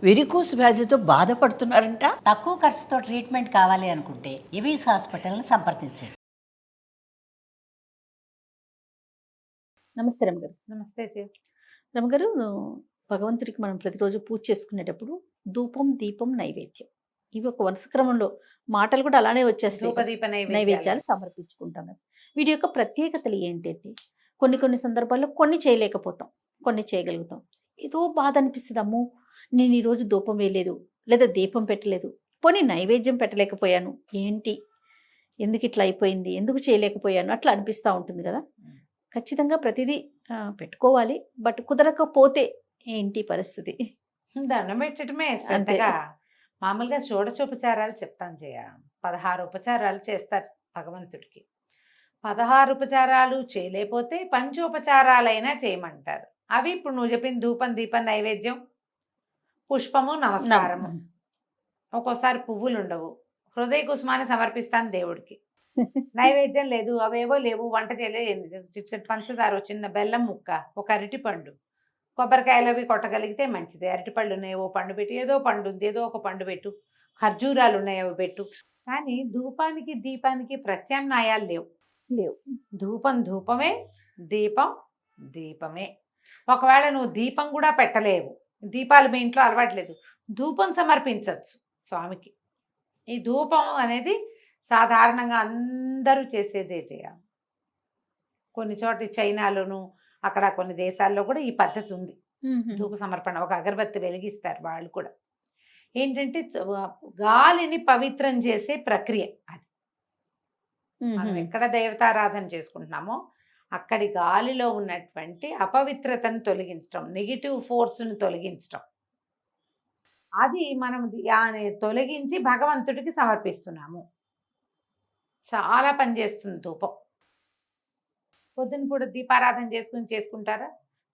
Varicose వ్యాధితో బాధపడుతున్నారంట. తక్కువ ఖర్చుతో ట్రీట్మెంట్ కావాలి అనుకుంటే ఎవిస్ హాస్పిటల్ని సంప్రదించండి. నమస్తే రమగారు. నమస్తే జీ. రమగారు, భగవంతుడికి మనం ప్రతిరోజు పూజ చేసుకునేటప్పుడు ధూపం, దీపం, నైవేద్యం ఇవి ఒక వరుస క్రమంలో మాటలు కూడా అలానే వచ్చేస్తాయి. ధూపదీప నైవేద్యాలు సమర్పించుకుంటాం కదా. వీటి యొక్క ప్రత్యేకతలు ఏంటంటే కొన్ని సందర్భాల్లో కొన్ని చేయలేకపోతాం, కొన్ని చేయగలుగుతాం. ఏదో బాధ అనిపిస్తుంది, అమ్మో నేను ఈరోజు ధూపం వేయలేదు లేదా దీపం పెట్టలేదు, పోనీ నైవేద్యం పెట్టలేకపోయాను, ఏంటి ఎందుకు ఇట్లా అయిపోయింది, ఎందుకు చేయలేకపోయాను అట్లా అనిపిస్తూ ఉంటుంది కదా. ఖచ్చితంగా ప్రతిదీ పెట్టుకోవాలి, బట్ కుదరకపోతే ఏంటి పరిస్థితి? దండం పెట్టడమే శ్రద్ధగా. మామూలుగా షోడశోపచారాలు చెప్తాను జయ. 16 ఉపచారాలు చేస్తారు భగవంతుడికి. 16 ఉపచారాలు చేయలేకపోతే పంచోపచారాలైనా చేయమంటారు. అవి ఇప్పుడు నువ్వు చెప్పిన ధూపం, దీపం, నైవేద్యం, పుష్పము, నమస్కారము. ఒక్కోసారి పువ్వులు ఉండవు, హృదయ కుసుమాన్ని సమర్పిస్తాను దేవుడికి. నైవేద్యం లేదు, అవేవో లేవు, వంట చేయలేదు, పంచదార, చిన్న బెల్లం ముక్క, ఒక అరటిపండు, కొబ్బరికాయలు అవి కొట్టగలిగితే మంచిది. అరటిపళ్ళు ఉన్నాయి, ఓ పండు పెట్టు, ఏదో పండు ఉంది ఏదో ఒక పండు పెట్టు, ఖర్జూరాలు ఉన్నాయి అవి పెట్టు. కానీ ధూపానికి దీపానికి ప్రత్యామ్నాయాలు లేవు. ధూపం ధూపమే, దీపం దీపమే. ఒకవేళ నువ్వు దీపం కూడా పెట్టలేవు, దీపాలు మీ ఇంట్లో అలవాట్లేదు, ధూపం సమర్పించవచ్చు స్వామికి. ఈ ధూపం అనేది సాధారణంగా అందరూ చేసేదే చేయాలి. కొన్ని చోట్ల చైనాలోను అక్కడ కొన్ని దేశాల్లో కూడా ఈ పద్ధతి ఉంది. ధూప సమర్పణ, ఒక అగరబత్తి వెలిగిస్తారు వాళ్ళు కూడా. ఏంటంటే గాలిని పవిత్రం చేసే ప్రక్రియ అది. మనం ఎక్కడ దేవతారాధన చేసుకుంటున్నామో అక్కడి గాలిలో ఉన్నటువంటి అపవిత్రతను తొలగించడం, నెగిటివ్ ఫోర్స్ను తొలగించడం, అది మనం తొలగించి భగవంతుడికి సమర్పిస్తున్నాము. చాలా పనిచేస్తుంది ధూపం. పొద్దున కూడా దీపారాధన చేసుకుంటారా,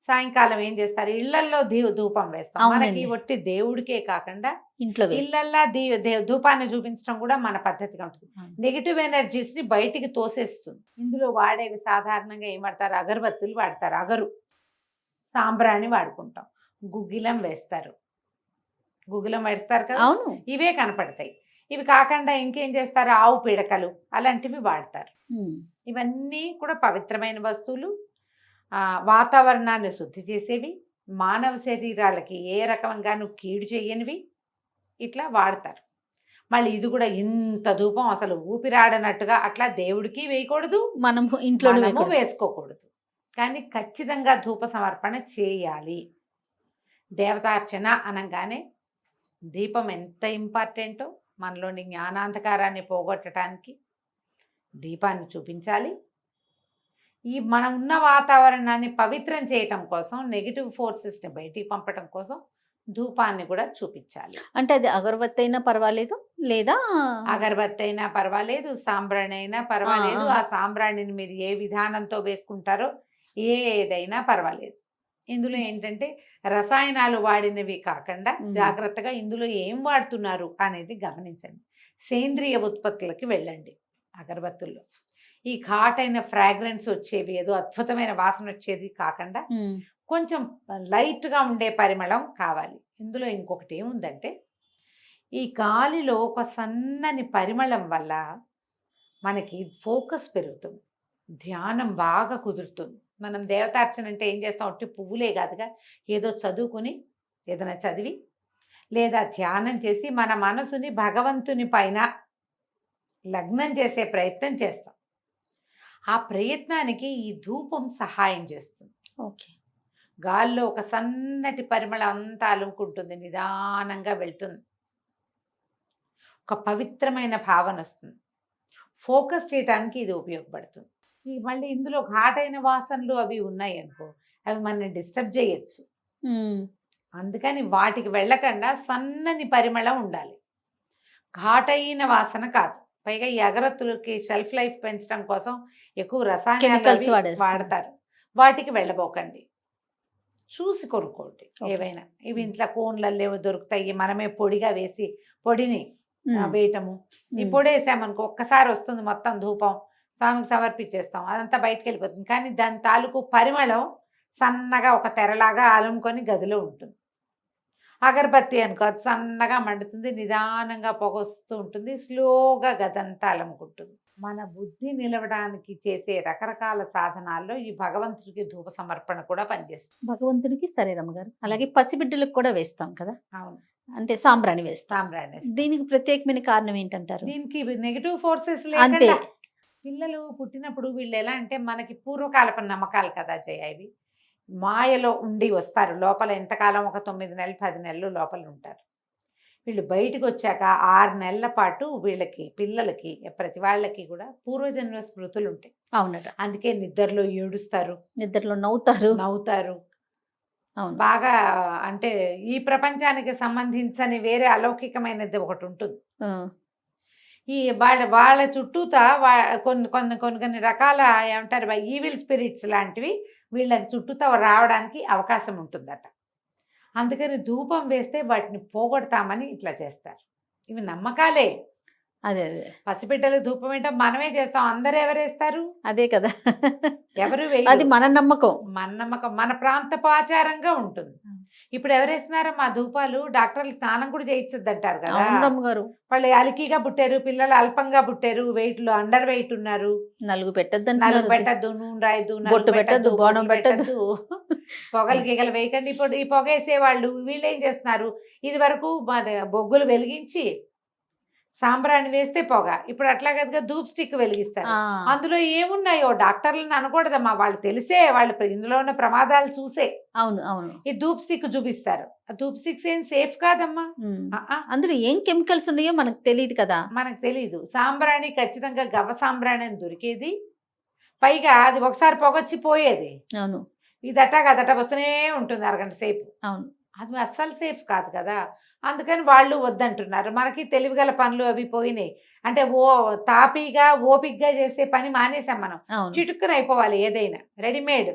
సాయంకాలం ఏం చేస్తారు, ఇళ్లల్లో ధూపం వేస్తాం. మనకి ఒట్టి దేవుడికే కాకుండా ఇంట్లో ఇళ్లల్లా ధూపాన్ని చూపించడం కూడా మన పద్ధతిగా ఉంటుంది. నెగిటివ్ ఎనర్జీస్ ని బయటికి తోసేస్తుంది. ఇందులో వాడేవి సాధారణంగా ఏం వాడతారు, అగరబత్తులు వాడతారు, అగరు, సాంబ్రాణి వాడుకుంటాం, గుగ్గిలం వేస్తారు, గుగ్గిలం పెడతారు కదా, ఇవే కనపడతాయి. ఇవి కాకుండా ఇంకేం చేస్తారు, ఆవు పిడకలు అలాంటివి వాడతారు. ఇవన్నీ కూడా పవిత్రమైన వస్తువులు, వాతావరణాన్ని శుద్ధి చేసేవి, మానవ శరీరాలకి ఏ రకంగానూ కీడు చేయనివి, ఇట్లా వాడతారు. మళ్ళీ ఇది కూడా ఇంత ధూపం అసలు ఊపిరాడనట్టుగా అట్లా దేవుడికి వేయకూడదు, మనం ఇంట్లో వేసుకోకూడదు. కానీ ఖచ్చితంగా ధూప సమర్పణ చేయాలి. దేవతార్చన అనగానే దీపం ఎంత ఇంపార్టెంటో, మనలోని జ్ఞానాంధకారాన్ని పోగొట్టడానికి దీపాన్ని చూపించాలి. ఈ మనం ఉన్న వాతావరణాన్ని పవిత్రం చేయటం కోసం, నెగిటివ్ ఫోర్సెస్ని బయటికి పంపటం కోసం ధూపాన్ని కూడా చూపించాలి. అంటే అది అగరబత్తి అయినా పర్వాలేదు, లేదా అగరబత్తి అయినా పర్వాలేదు, సాంబ్రాణి అయినా పర్వాలేదు. ఆ సాంబ్రాణిని మీరు ఏ విధానంతో వేసుకుంటారో ఏదైనా పర్వాలేదు. ఇందులో ఏంటంటే రసాయనాలు వాడినవి కాకుండా జాగ్రత్తగా ఇందులో ఏం వాడుతున్నారు అనేది గమనించండి. సేంద్రియ ఉత్పత్తులకి వెళ్ళండి. అగరబత్తుల్లో ఈ ఘాటైన ఫ్రాగ్రెన్స్ వచ్చేవి, ఏదో అద్భుతమైన వాసన వచ్చేది కాకుండా కొంచెం లైట్గా ఉండే పరిమళం కావాలి. ఇందులో ఇంకొకటి ఏముందంటే, ఈ గాలిలో ఒక సన్నని పరిమళం వల్ల మనకి ఫోకస్ పెరుగుతుంది, ధ్యానం బాగా కుదురుతుంది. మనం దేవతార్చన అంటే ఏం చేస్తాం, ఒట్టి పువ్వులే కాదుగా, ఏదో చదువుకుని ఏదైనా చదివి లేదా ధ్యానం చేసి మన మనసుని భగవంతుని పైన లగ్నం చేసే ప్రయత్నం చేస్తాం. ఆ ప్రయత్నానికి ఈ ధూపం సహాయం చేస్తుంది. ఓకే, గాల్లో ఒక సన్నటి పరిమళం అంతా అలుముకుంటుంది, నిదానంగా వెళ్తుంది, ఒక పవిత్రమైన భావన వస్తుంది. ఫోకస్ చేయడానికి ఇది ఉపయోగపడుతుంది. మళ్ళీ ఇందులో ఘాటైన వాసనలు అవి ఉన్నాయి అనుకో, అవి మనల్ని డిస్టర్బ్ చేయొచ్చు. అందుకని వాటికి వెళ్ళకుండా సన్నని పరిమళం ఉండాలి, ఘాటైన వాసన కాదు. పైగా ఈ అగరత్తులకి షెల్ఫ్ లైఫ్ పెంచడం కోసం ఎక్కువ రసాయనాలు వాడతారు, వాటికి వెళ్ళబోకండి. చూసి కొనుక్కోండి ఏవైనా. ఇవి ఇంట్లో కోన్లలో దొరుకుతాయి, మనమే పొడిగా వేసి పొడిని వేయటము. ఈ పొడి వేసామనుకో ఒక్కసారి వస్తుంది మొత్తం ధూపం, స్వామికి సమర్పించేస్తాం, అదంతా బయటకు వెళ్ళిపోతుంది. కానీ దాని తాలూకు పరిమళం సన్నగా ఒక తెరలాగా అలుముకొని గదిలో ఉంటుంది. అగరబత్తి అనుకో, అది సన్నగా మండుతుంది, నిదానంగా పొగ వస్తూ ఉంటుంది, స్లోగా గదంతా అలముకుంటుంది. మన బుద్ధి నిలవడానికి చేసే రకరకాల సాధనాల్లో ఈ భగవంతుడికి ధూప సమర్పణ కూడా పనిచేస్తుంది. భగవంతుడికి సరే రమ్మగారు. అలాగే పసిబిడ్డలకు కూడా వేస్తాం కదా, అవును, అంటే సాంబ్రాణి వేస్తాం. సాంబ్రాణి. దీనికి ప్రత్యేకమైన కారణం ఏంటంటారు? దీనికి నెగిటివ్ ఫోర్సెస్ అంతే. లేకుండా పిల్లలు పుట్టినప్పుడు వీళ్ళు ఎలా అంటే మనకి పూర్వకాలపు నమ్మకాలు కదా జయ, ఇవి మాయలో ఉండి వస్తారు లోపల. ఎంతకాలం, ఒక 9 నెలలు 10 నెలలు లోపల ఉంటారు. వీళ్ళు బయటకు వచ్చాక 6 నెలల పాటు వీళ్ళకి పిల్లలకి ప్రతి వాళ్ళకి కూడా పూర్వజన్మ స్మృతులు ఉంటాయి. అవునట. అందుకే నిద్రలో ఏడుస్తారు, నిద్రలో నవ్వుతారు. అవును. బాగా అంటే ఈ ప్రపంచానికి సంబంధించని వేరే అలౌకికమైనది ఒకటి ఉంటుంది. ఆ, ఈ వాళ్ళ చుట్టూతా కొన్ని రకాల ఏమంటారు ఈవిల్ స్పిరిట్స్ లాంటివి వీళ్ళ చుట్టూతా రావడానికి అవకాశం ఉంటుందట. అందుకని ధూపం వేస్తే వాటిని పోగొడతామని ఇట్లా చేస్తారు. ఇవి నమ్మకాలే. అదే అదే పసిబిడ్డలు ధూపం ఏంటో మనమే చేస్తాం, అందరూ ఎవరేస్తారు? అదే కదా, ఎవరు అది వేయరు. మన నమ్మకం. మన నమ్మకం, మన ప్రాంతపు ఆచారంగా ఉంటుంది. ఇప్పుడు ఎవరేస్తున్నారో మా ధూపాలు డాక్టర్లు స్నానం కూడా చేయించద్దు అంటారు కదా. అవును రమ్మగారు. వాళ్ళు అలికిగా పుట్టారు, పిల్లలు అల్పంగా పుట్టారు, వెయిట్ లో అండర్ వెయిట్ ఉన్నారు, నలుగు పెట్టద్దు, నలుగు పెట్టద్దు, నూనె రాయద్దు, బొట్టు పెట్టద్దు, బోనం పెట్టద్దు, పొగలు గీగలు వేయకండి. ఇప్పుడు ఈ పొగ వేసేవాళ్ళు వీళ్ళు ఏం చేస్తున్నారు, ఇది వరకు బొగ్గులు వెలిగించి సాంబ్రాణి వేస్తే పొగ, ఇప్పుడు అట్లా కదా ధూప్ స్టిక్ వెలిగిస్తారు. అందులో ఏమున్నాయో డాక్టర్లను అనకూడదమ్మా, వాళ్ళు తెలిసే, వాళ్ళు ఇందులో ఉన్న ప్రమాదాలు చూసే అవును అవును ఈ ధూప్ స్టిక్ చూపిస్తారు. ఆ ధూప్ స్టిక్స్ ఏం సేఫ్ కాదమ్మా. అందులో ఏం కెమికల్స్ ఉన్నాయో మనకు తెలియదు కదా. మనకు తెలీదు. సాంబ్రాణి ఖచ్చితంగా గవ్వ సాంబ్రాణి అని దొరికేది, పైగా అది ఒకసారి పొగొచ్చి పోయేది. అవును. ఇదట కదట వస్తూనే ఉంటుంది అరగంట సేపు. అవును. అది అస్సలు సేఫ్ కాదు కదా. అందుకని వాళ్ళు వద్దంటున్నారు. మనకి తెలివిగల పనులు అవి పోయినాయి అంటే తాపీగా ఓపిక్గా చేసే పని మానేసాం మనం. చిటుక్కున అయిపోవాలి ఏదైనా, రెడీమేడ్.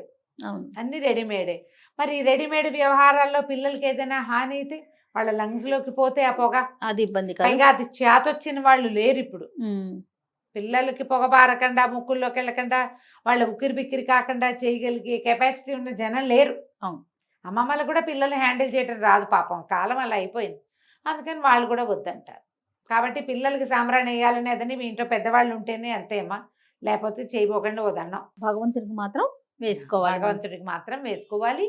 అన్ని రెడీమేడే. మరి రెడీమేడ్ వ్యవహారాల్లో పిల్లలకి ఏదైనా హాని అయితే వాళ్ళ లంగ్స్ లోకి పోతే ఆ పొగ, అది ఇబ్బంది. పైగా అది చేతొచ్చిన వాళ్ళు లేరు ఇప్పుడు. పిల్లలకి పొగ బారకుండా, ముక్కుల్లోకి వెళ్ళకుండా, వాళ్ళ ఉక్కిరి బిక్కిరి కాకుండా చేయగలిగే కెపాసిటీ ఉన్న జనం లేరు. అమ్మమ్మలు కూడా పిల్లల్ని హ్యాండిల్ చేయడం రాదు పాపం, కాలం అలా అయిపోయింది. అందుకని వాళ్ళు కూడా వద్దంటారు. కాబట్టి పిల్లలకి సాంబ్రాణి వేయాలని అదని మీ ఇంట్లో పెద్దవాళ్ళు ఉంటేనే అంతేమా, లేకపోతే చేయబోకుండా వదన్నాం. భగవంతుడికి మాత్రం వేసుకోవాలి. భగవంతుడికి మాత్రం వేసుకోవాలి.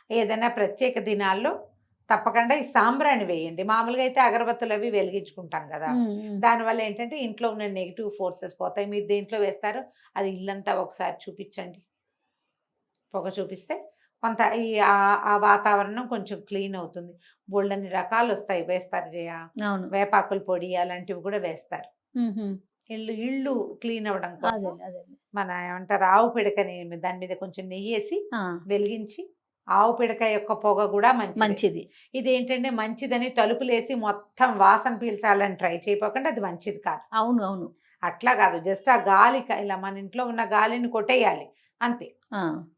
ఏదైనా ప్రత్యేక దినాల్లో తప్పకుండా ఈ సాంబ్రాణి వేయండి. మామూలుగా అయితే అగరబత్తులు అవి వెలిగించుకుంటాం కదా, దానివల్ల ఏంటంటే ఇంట్లో ఉన్న నెగిటివ్ ఫోర్సెస్ పోతాయి. మీరు దేంట్లో వేస్తారో అది ఇల్లంతా ఒకసారి చూపించండి, పొగ చూపిస్తే కొంత ఆ వాతావరణం కొంచెం క్లీన్ అవుతుంది. బోల్డన్ని రకాలు వస్తాయి వేస్తారు జయ. వేపాకుల పొడి అలాంటివి కూడా వేస్తారు. ఇళ్ళు క్లీన్ అవ్వడం కోసం మన ఏమంటారు ఆవు పిడకని దాని మీద కొంచెం నెయ్యి వేసి వెలిగించి, ఆవు పిడక యొక్క పొగ కూడా మంచిది. ఇది ఏంటంటే మంచిదని తలుపులేసి మొత్తం వాసన పీల్చాలని ట్రై చేయకుండా అది మంచిది కాదు. అవును అవును. అట్లా కాదు, జస్ట్ ఆ గాలి ఇలా మన ఇంట్లో ఉన్న గాలిని కొట్టేయాలి అంతే.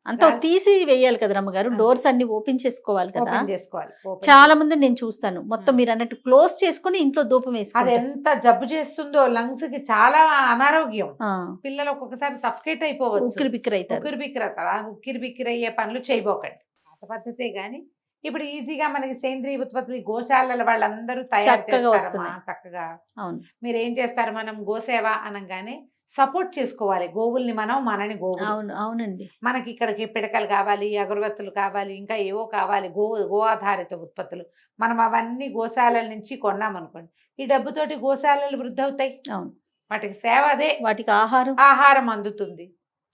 అంతా తీసి వేయాలి కదా రమ్మగారు. డోర్స్ అన్ని ఓపెన్ చేసుకోవాలి కదా. చేసుకోవాలి. చాలా మంది నేను చూస్తాను మొత్తం మీరు అన్నట్టు క్లోజ్ చేసుకుని ఇంట్లో ధూపం వేసుకోవాలి. అది ఎంత జబ్బు చేస్తుందో లంగ్స్ కి, చాలా అనారోగ్యం. పిల్లలు ఒక్కొక్కసారి సఫకేట్ అయిపోవచ్చు, ఉక్కిరి బిక్కిరి అయ్యే పనులు చేయబోకండి. పాత పద్ధతే గాని ఇప్పుడు ఈజీగా మనకి సేంద్రియ ఉత్పత్తులు గోశాలల వాళ్ళందరూ తయారు చేస్తారు చక్కగా. మీరు ఏం చేస్తారు, మనం గోసేవ అనగానే సపోర్ట్ చేసుకోవాలి గోవుల్ని, మనం మనని గోవులు. అవునండి. మనకి ఇక్కడికి పిడకలు కావాలి, అగరబత్తులు కావాలి, ఇంకా ఏవో కావాలి, గో ఆధారిత ఉత్పత్తులు. మనం అవన్నీ గోశాలల నుంచి కొన్నామనుకోండి, ఈ డబ్బుతోటి గోశాలలు వృద్ధి అవుతాయి. వాటికి సేవ అదే, వాటికి ఆహారం అందుతుంది.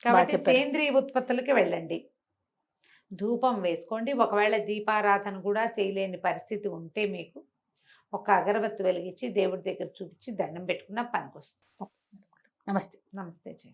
కాబట్టి సేంద్రియ ఉత్పత్తులకి వెళ్ళండి, ధూపం వేసుకోండి. ఒకవేళ దీపారాధన కూడా చేయలేని పరిస్థితి ఉంటే మీకు ఒక అగరబత్తి వెలిగించి దేవుడి దగ్గర చూపించి దండం పెట్టుకున్న పనికొస్తుంది. నమస్తే. నమస్తే జయ.